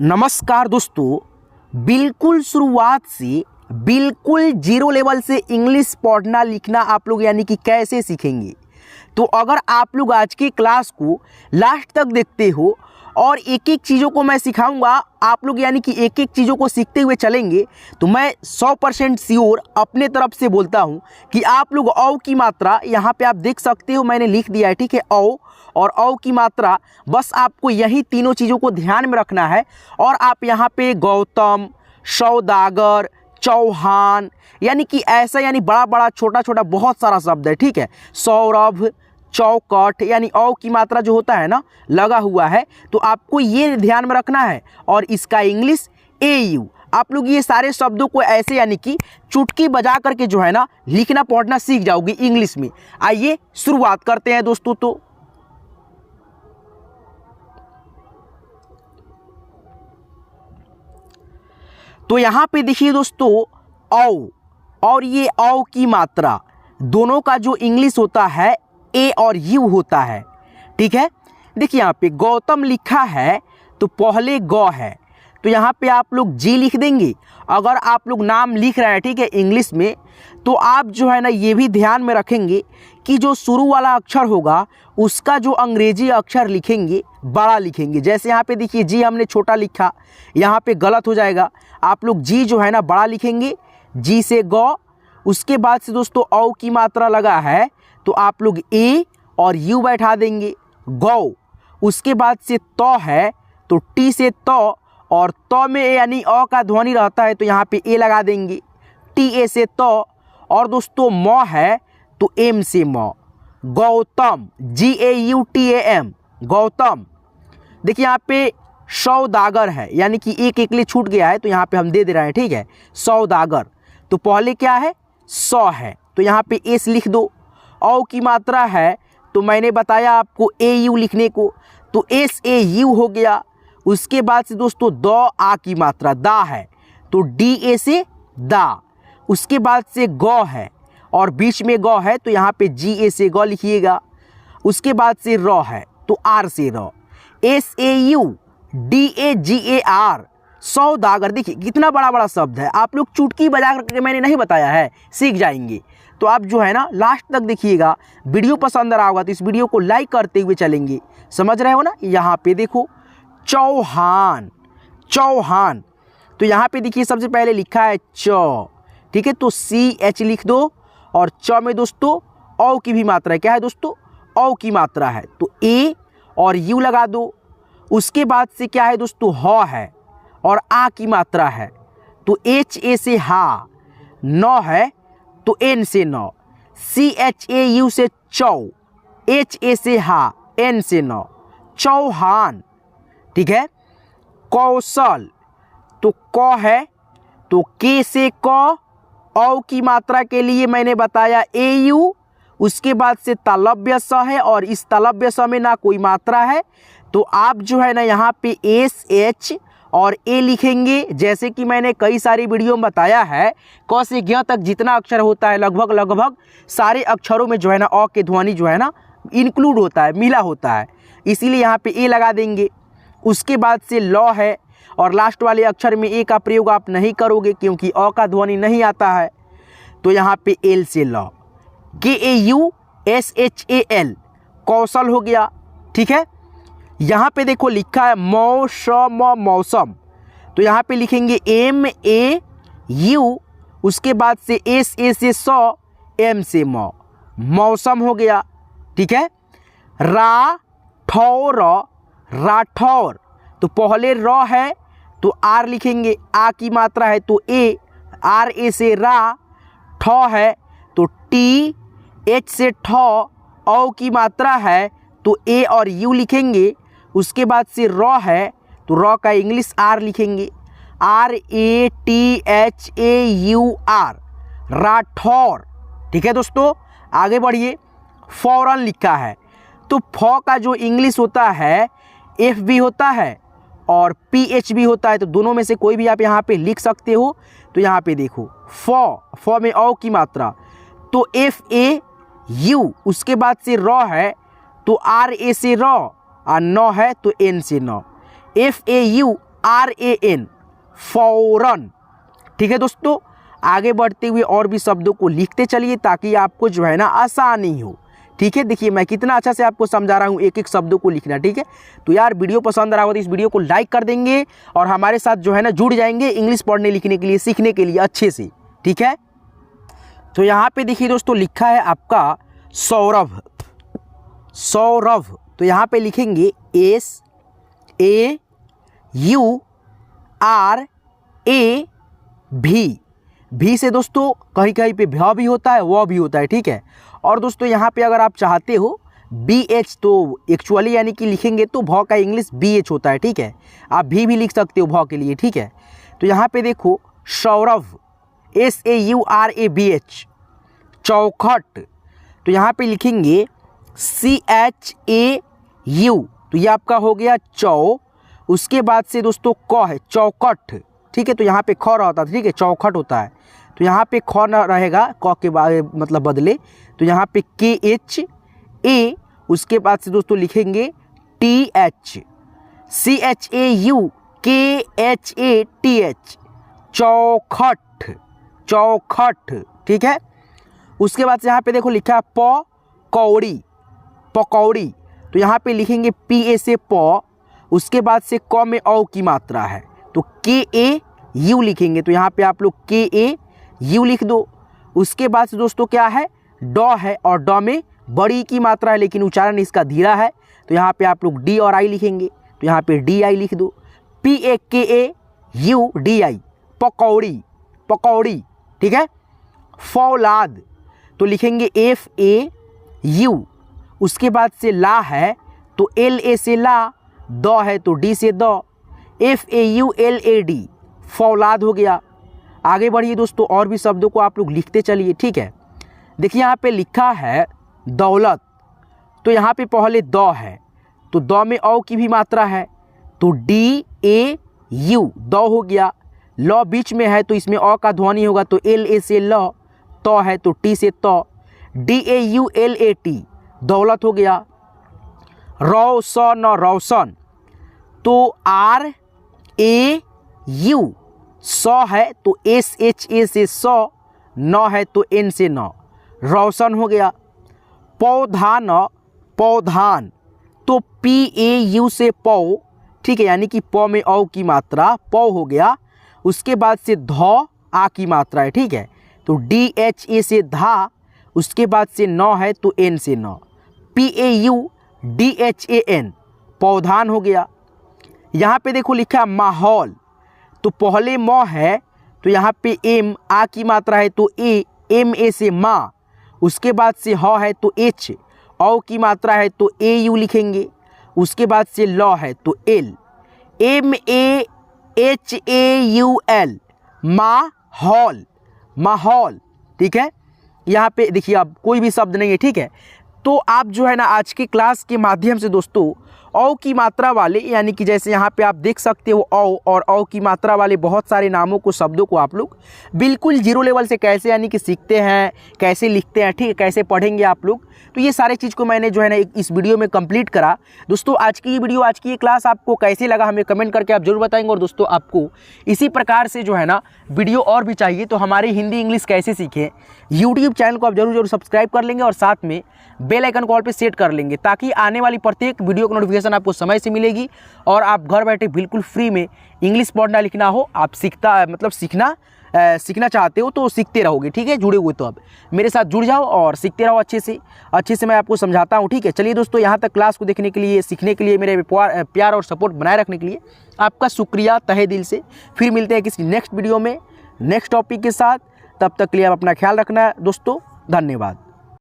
नमस्कार दोस्तों, बिल्कुल शुरुआत से बिल्कुल जीरो लेवल से इंग्लिश पढ़ना लिखना आप लोग यानी कि कैसे सीखेंगे। तो अगर आप लोग आज की क्लास को लास्ट तक देखते हो और एक एक चीज़ों को मैं सिखाऊंगा, आप लोग यानी कि एक एक चीज़ों को सीखते हुए चलेंगे, तो मैं 100% श्योर अपने तरफ से बोलता हूं कि आप लोग औ की मात्रा यहाँ पे आप देख सकते हो, मैंने लिख दिया है, ठीक है। औ की मात्रा, बस आपको यही तीनों चीज़ों को ध्यान में रखना है। और आप यहाँ पे गौतम, सौदागर, चौहान यानी कि ऐसा यानी बड़ा बड़ा छोटा छोटा बहुत सारा शब्द है, ठीक है। सौरभ, चौकट यानी औ की मात्रा जो होता है ना लगा हुआ है, तो आपको ये ध्यान में रखना है। और इसका इंग्लिश AU, आप लोग ये सारे शब्दों को ऐसे यानी कि चुटकी बजा करके जो है ना लिखना पढ़ना सीख जाओगे इंग्लिश में। आइए शुरुआत करते हैं दोस्तों। तो यहाँ पे देखिए दोस्तों, औ और ये औ की मात्रा दोनों का जो इंग्लिश होता है A और U होता है, ठीक है। देखिए यहाँ पे गौतम लिखा है तो पहले गौ है, तो यहाँ पे आप लोग जी लिख देंगे। अगर आप लोग नाम लिख रहे हैं, ठीक है, इंग्लिश में, तो आप जो है ना ये भी ध्यान में रखेंगे कि जो शुरू वाला अक्षर होगा उसका जो अंग्रेजी अक्षर लिखेंगे बड़ा लिखेंगे। जैसे यहाँ पे देखिए जी हमने छोटा लिखा, यहाँ पे गलत हो जाएगा। आप लोग जी जो है ना बड़ा लिखेंगे, जी से गौ। उसके बाद से दोस्तों औ की मात्रा लगा है तो आप लोग A और U बैठा देंगे, गौ। उसके बाद से तो है तो टी से तो, और तो में यानी अ का ध्वनि रहता है तो यहाँ पे A लगा देंगे, TA से तो। और दोस्तों मौ है तो M से मौ, गौतम, GAUTAM, गौतम। देखिए यहाँ पे सौदागर है यानी कि एक एक लिए छूट गया है तो यहाँ पे हम दे रहे हैं, ठीक है। सौदागर तो पहले क्या है, सौ है, तो यहाँ पे एस लिख दो। औ की मात्रा है तो मैंने बताया आपको AU लिखने को, तो SAU हो गया। उसके बाद से दोस्तों दो आ की मात्रा दा है तो DA से दा। उसके बाद से गौ है और बीच में गौ है तो यहाँ पे GA से गौ लिखिएगा। उसके बाद से रौ है तो R से रौ, SAUDAGAR, सौदागर। देखिए कितना बड़ा बड़ा शब्द है, आप लोग चुटकी बजा करके मैंने नहीं बताया है, सीख जाएंगे। तो आप जो है ना लास्ट तक देखिएगा। वीडियो पसंद आ रहा होगा तो इस वीडियो को लाइक करते हुए चलेंगे, समझ रहे हो ना। यहाँ पे देखो चौहान, चौहान, तो यहाँ पे देखिए सबसे पहले लिखा है च, ठीक है, तो CH लिख दो। और च में दोस्तों औ की भी मात्रा है, क्या है दोस्तों, औ की मात्रा है, तो A और U लगा दो। उसके बाद से क्या है दोस्तों, ह है और आ की मात्रा है तो HA से हा, नौ है तो N से नौ, CHAU से चौ, HA से हा, N से नौ, चौहान, ठीक है। कौशल तो क है तो K से क, औ की मात्रा के लिए मैंने बताया AU। उसके बाद से तालव्य स है और इस तालव्य स में ना कोई मात्रा है, तो आप जो है ना यहाँ पे SH और A लिखेंगे। जैसे कि मैंने कई सारी वीडियो में बताया है, क से ज्ञ तक जितना अक्षर होता है लगभग सारे अक्षरों में जो है ना अ के ध्वनि जो है ना इंक्लूड होता है, मिला होता है, इसीलिए यहाँ पे A लगा देंगे। उसके बाद से लौ है और लास्ट वाले अक्षर में A का प्रयोग आप नहीं करोगे क्योंकि अ का ध्वनि नहीं आता है, तो यहाँ पे L से लौ, KAUSHAL, कौशल हो गया, ठीक है। यहाँ पे देखो लिखा है मौसम, मौसम, तो यहाँ पे लिखेंगे MAU। उसके बाद से SA से सौ, M से मौ, मौसम हो गया, ठीक है। राठौर, राठौर, तो पहले रॉ है तो R लिखेंगे, आ की मात्रा है तो A, RA से रा। ठौ है तो TH से ठौ, औ की मात्रा है तो A और U लिखेंगे। उसके बाद से रॉ है तो रॉ का इंग्लिश R लिखेंगे, RATHAUR, राठौर, ठीक है दोस्तों। आगे बढ़िए, फौरन लिखा है तो फ का जो इंग्लिश होता है F भी होता है और PH भी होता है, तो दोनों में से कोई भी आप यहाँ पे लिख सकते हो। तो यहाँ पे देखो फ में औ की मात्रा तो FAU। उसके बाद से रॉ है तो RA से रॉ, और 9 है तो N से 9, FAU FORAN, फौरन। ठीक है दोस्तों, आगे बढ़ते हुए और भी शब्दों को लिखते चलिए ताकि आपको जो है ना आसानी हो। ठीक है, देखिए मैं कितना अच्छा से आपको समझा रहा हूँ एक एक शब्दों को लिखना। ठीक है, तो यार वीडियो पसंद रहा हो तो इस वीडियो को लाइक कर देंगे और हमारे साथ जो है ना जुड़ जाएंगे इंग्लिश पढ़ने लिखने के लिए, सीखने के लिए अच्छे से। ठीक है, तो यहाँ पे देखिए दोस्तों लिखा है आपका सौरभ, सौरभ। तो यहाँ पे लिखेंगे SAURAV। भी से दोस्तों कहीं कहीं पे भ भी होता है, वो भी होता है। ठीक है, और दोस्तों यहाँ पे अगर आप चाहते हो BH तो एक्चुअली यानी कि लिखेंगे तो भ का इंग्लिश BH होता है। ठीक है, आप भी लिख सकते हो भ के लिए। ठीक है, तो यहाँ पे देखो सौरभ SAURAVH, चौखट। तो यहाँ पे लिखेंगे CHAU, तो ये आपका हो गया चौ। उसके बाद से दोस्तों क है चौखट। ठीक है, तो यहाँ पे ख रहता है। ठीक है, चौखट होता है, तो यहाँ पे ख न रहेगा क के बाद मतलब बदले, तो यहाँ पे KHA। उसके बाद से दोस्तों लिखेंगे TH, CHAUKHATH, चौखट, चौखट। ठीक है, उसके बाद से यहाँ पे देखो लिखा है पकौड़ी, पकौड़ी। तो यहाँ पे लिखेंगे PA से प। उसके बाद से क में औ की मात्रा है तो KAU लिखेंगे, तो यहाँ पे आप लोग KAU लिख दो। उसके बाद से दोस्तों क्या है, ड है और ड में बड़ी की मात्रा है लेकिन उच्चारण इसका धीरा है, तो यहाँ पे आप लोग D और I लिखेंगे, तो यहाँ पे DI लिख दो। PAKAUDI, पकौड़ी, पकौड़ी। ठीक है, फौलाद तो लिखेंगे FAU। उसके बाद से ला है तो LA से ला, द है तो D से द, FAULAD, फौलाद हो गया। आगे बढ़िए दोस्तों, और भी शब्दों को आप लोग लिखते चलिए। ठीक है, देखिए यहाँ पे लिखा है दौलत, तो यहाँ पे पहले द है तो द में औ की भी मात्रा है तो DAU, द हो गया। ल बीच में है तो इसमें अ का ध्वनि होगा तो LA से ल, त है तो T से त, DAULAT, दौलत हो गया। रौशन, रौशन तो RAU, स है तो SHA से स, न है तो N से न, रौशन हो गया। पौधान, पौधान तो PAU से पौ। ठीक है, यानी कि प में औ की मात्रा पौ हो गया। उसके बाद से ध आ की मात्रा है। ठीक है, तो DHA से धा। उसके बाद से न है तो N से न, PAUDHAN, पौधान हो गया। यहाँ पे देखो लिखा माहौल, तो पहले म है तो यहाँ पे M, आ की मात्रा है तो A, MA से माँ। उसके बाद से ह है तो H, औ की मात्रा है तो AU लिखेंगे। उसके बाद से ल है तो L, MAHAUL, माहौल, माहौल। ठीक है, यहाँ पे देखिए अब कोई भी शब्द नहीं है। ठीक है, तो आप जो है ना आज की क्लास के माध्यम से दोस्तों औ की मात्रा वाले यानी कि जैसे यहाँ पे आप देख सकते हो औ और औ की मात्रा वाले बहुत सारे नामों को, शब्दों को आप लोग बिल्कुल जीरो लेवल से कैसे यानी कि सीखते हैं, कैसे लिखते हैं, ठीक है, कैसे पढ़ेंगे आप लोग, तो ये सारे चीज़ को मैंने जो है ना इस वीडियो में कंप्लीट करा। दोस्तों आज की ये वीडियो, आज की ये क्लास आपको कैसे लगा हमें कमेंट करके आप जरूर बताएंगे। और दोस्तों आपको इसी प्रकार से जो है ना वीडियो और भी चाहिए तो हमारे हिंदी इंग्लिश कैसे सीखें यूट्यूब चैनल को आप जरूर सब्सक्राइब कर लेंगे और साथ में बेल आइकन कॉल पे सेट कर लेंगे ताकि आने वाली प्रत्येक वीडियो की नोटिफिकेशन आपको समय से मिलेगी और आप घर बैठे बिल्कुल फ्री में इंग्लिश पढ़ना लिखना हो, आप सीखना चाहते हो तो सीखते रहोगे। ठीक है, जुड़े हुए तो अब मेरे साथ जुड़ जाओ और सीखते रहो अच्छे से मैं आपको समझाता हूँ। ठीक है, चलिए दोस्तों, यहाँ तक क्लास को देखने के लिए, सीखने के लिए, मेरे प्यार और सपोर्ट बनाए रखने के लिए आपका शुक्रिया तहे दिल से। फिर मिलते हैं किसी नेक्स्ट वीडियो में नेक्स्ट टॉपिक के साथ। तब तक के लिए आप अपना ख्याल रखना दोस्तों, धन्यवाद।